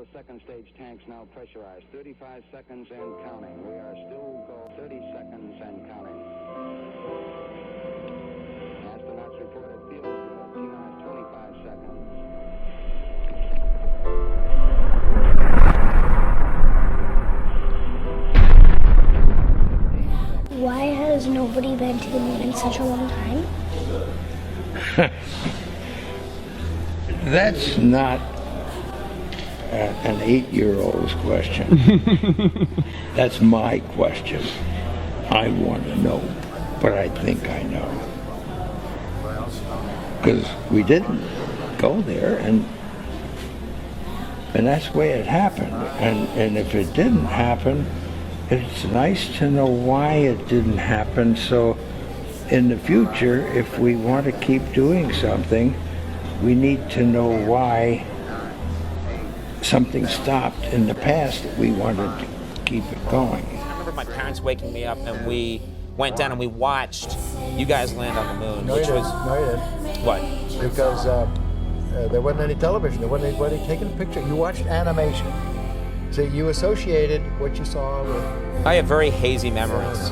the second stage tanks now pressurized. 35 seconds and counting. We are still go 30 seconds and counting. Astronauts reported field good. T-minus 25 seconds. Why has nobody been to the moon in such a long time? That's not an 8-year-old's question. That's my question. I want to know, but I think I know. Because we didn't go there, and that's the way it happened. And if it didn't happen, it's nice to know why it didn't happen, so in the future, if we want to keep doing something, we need to know why something stopped in the past that we wanted to keep it going. I remember my parents waking me up and we went down and we watched you guys land on the moon, No, which you was... didn't. No, you didn't. What? Because there wasn't any television. There wasn't anybody taking a picture. You watched animation. So you associated what you saw with... I have very hazy memories.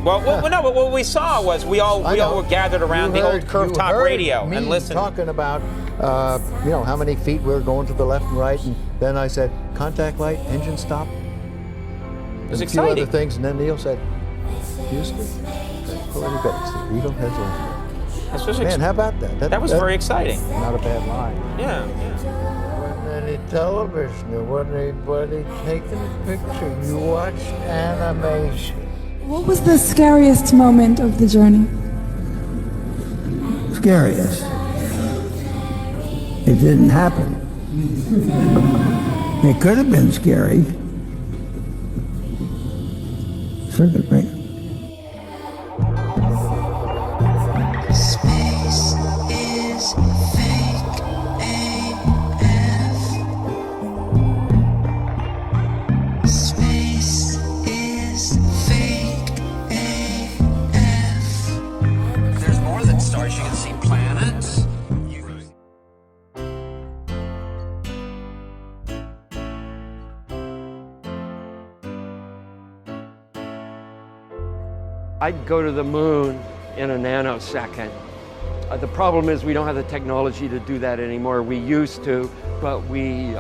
Well, no, but what we saw was we all were gathered around the old curved top radio and listened. Talking about, how many feet we were going to the left and right, and then I said, contact light, engine stop. It was and exciting. A few other things, and then Neil said, Houston, pull any bits. Regal has engine. Man, how about that? That was very exciting. Not a bad line. Yeah. Any television, there wasn't anybody taking a picture. You watched animation. What was the scariest moment of the journey? Scariest? It didn't happen. It could have been scary. Circuit breaker. Space is fake AF. Space is fake AF. There's more than stars. You can see planets. I'd go to the moon in a nanosecond. The problem is we don't have the technology to do that anymore. We used to, but we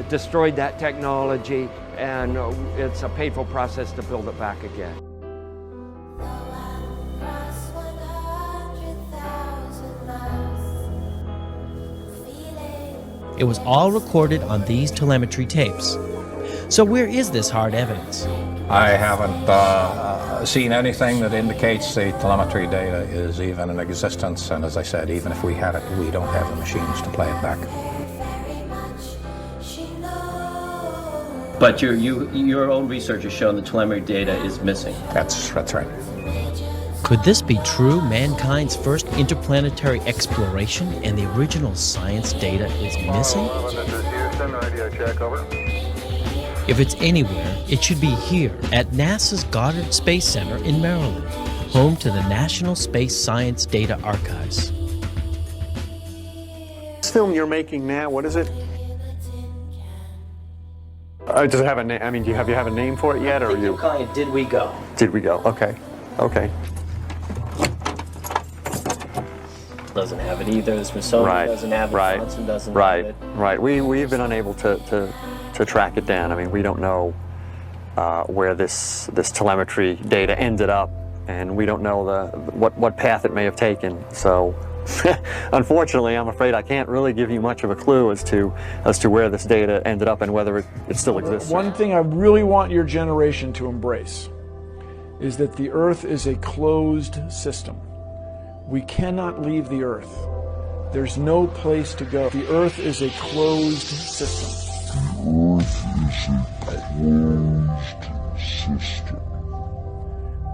destroyed that technology, and it's a painful process to build it back again. It was all recorded on these telemetry tapes. So where is this hard evidence? I haven't seen anything that indicates the telemetry data is even in existence, and as I said, even if we had it, we don't have the machines to play it back. But your own research has shown the telemetry data is missing. That's right. Could this be true? Mankind's first interplanetary exploration and the original science data is missing? If it's anywhere, it should be here at NASA's Goddard Space Center in Maryland, home to the National Space Science Data Archives. This film you're making now, what is it? Does it have a name? I mean, have you have a name for it yet, or you're calling it Did We Go? Did We Go? Okay. Doesn't have it either. The Smithsonian doesn't have it. Johnson doesn't have it. Right. We've been unable to track it down. I mean, we don't know where this telemetry data ended up, and we don't know what path it may have taken. So, unfortunately, I'm afraid I can't really give you much of a clue as to where this data ended up and whether it still exists. One thing I really want your generation to embrace is that the Earth is a closed system. We cannot leave the Earth. There's no place to go. The Earth is a closed system.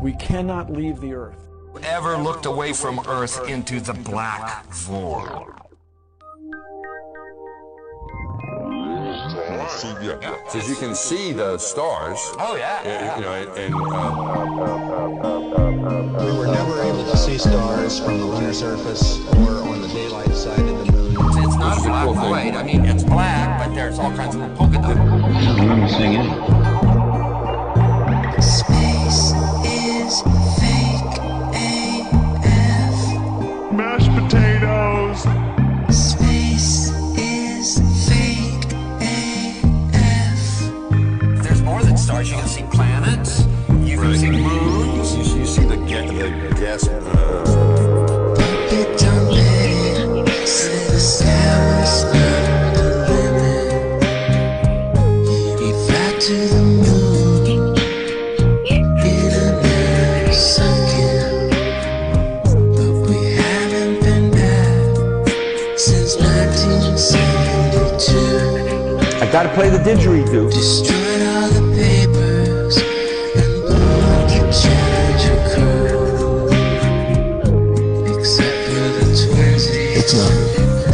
We cannot leave the Earth. Ever looked away from Earth into the black void? Because you can see the stars. Oh yeah. We were never able to see stars from the lunar surface or on the daylight side of the moon. not black and white. I mean, it's black, but there's all kinds of polka dots. Space is fake AF. Mashed potatoes. Space is fake AF. There's more than stars. You can see planets. You can see moons. You see the gas. It don't matter. Say the sky was not the limit. You fly to the moon in another second. But we haven't been back since 1972. I gotta play the didgeridoo. Destroyed all the papers and blew up the Challenger crew. Except for the 20s. It's not.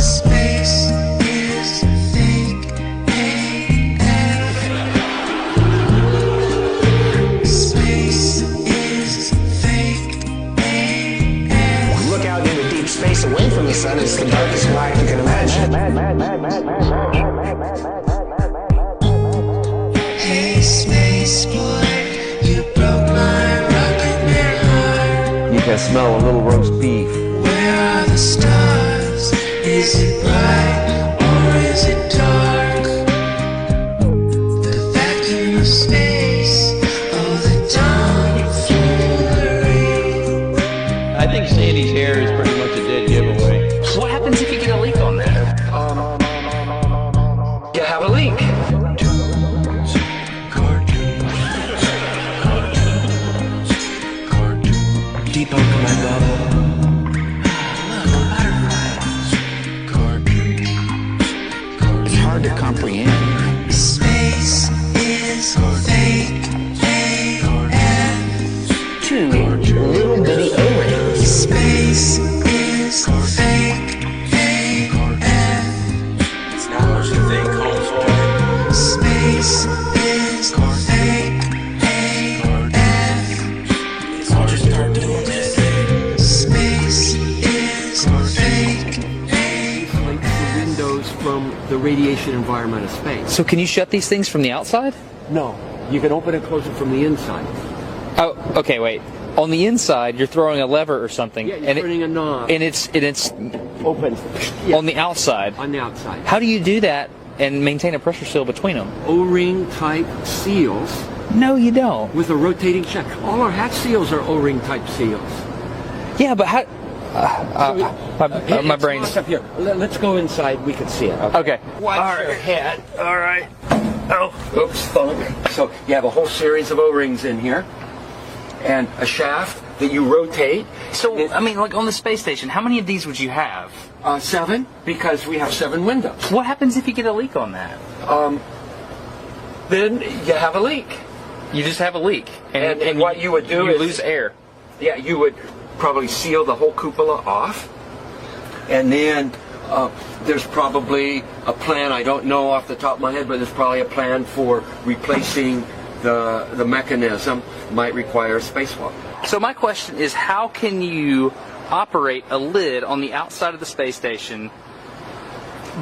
Space is fake AF. Space is fake AF. Look out into deep space away from the sun, it's the darkest night you can imagine. Hey, space boy, you broke my rocket man heart. You can smell a little roast beef. Where are the stars? Is it bright or is it dark? The vacuum of space, oh the tomfoolery. I think Sandy's hair is pretty much a dead giveaway. What happens if you get a leak on that? You have a leak. Deep under my bubble. It's hard to comprehend. Space is fake AF. Two little bitty O-rings. Space is fake AF. It's not what you think, Holmes. Space is fake AF. I'll just start doing this. Space is fake AF. Like the windows from the radiation environment of space. So can you shut these things from the outside? No, you can open and close it from the inside. Oh, okay, wait. On the inside, you're throwing a lever or something, Yeah, you're turning a knob. and it's Open. on the outside. On the outside. How do you do that and maintain a pressure seal between them? O-ring type seals No, you don't. with a rotating shaft. All our hatch seals are O-ring type seals. Yeah, but how? My It's brain's locked up here. Let's go inside. We can see it. okay. Watch your head. All right. Oh, oops, thunk. So you have a whole series of O-rings in here, and a shaft that you rotate. So I mean, like on the space station, how many of these would you have? 7, because we have 7 windows. What happens if you get a leak on that? Then you have a leak. You just have a leak, And what you would do you is lose air. Yeah, you would probably seal the whole cupola off, and then there's probably a plan. I don't know off the top of my head, but there's probably a plan for replacing the mechanism. Might require a spacewalk. So my question is, how can you operate a lid on the outside of the space station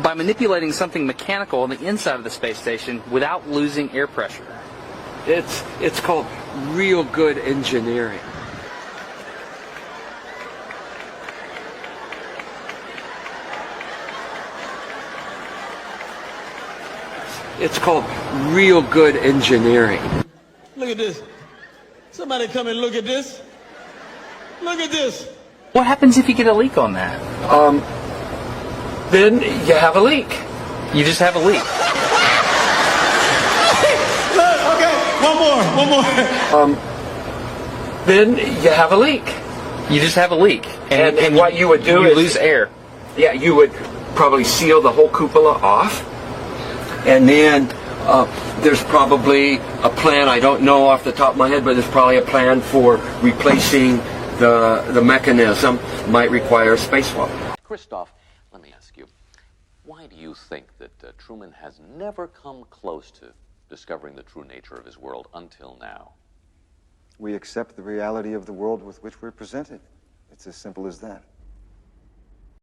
by manipulating something mechanical on the inside of the space station without losing air pressure? It's called real good engineering. It's called real good engineering. Look at this. Somebody come and look at this. Look at this. What happens if you get a leak on that? Then you have a leak. You just have a leak. Okay, one more. Then you have a leak. You just have a leak. And what you would do you is lose air. Yeah, you would probably seal the whole cupola off, and then there's probably a plan. I don't know off the top of my head, but there's probably a plan for replacing the mechanism. Might require a spacewalk. Christoph, let me ask you, why do you think that Truman has never come close to discovering the true nature of his world until now? We accept the reality of the world with which we're presented. It's as simple as that.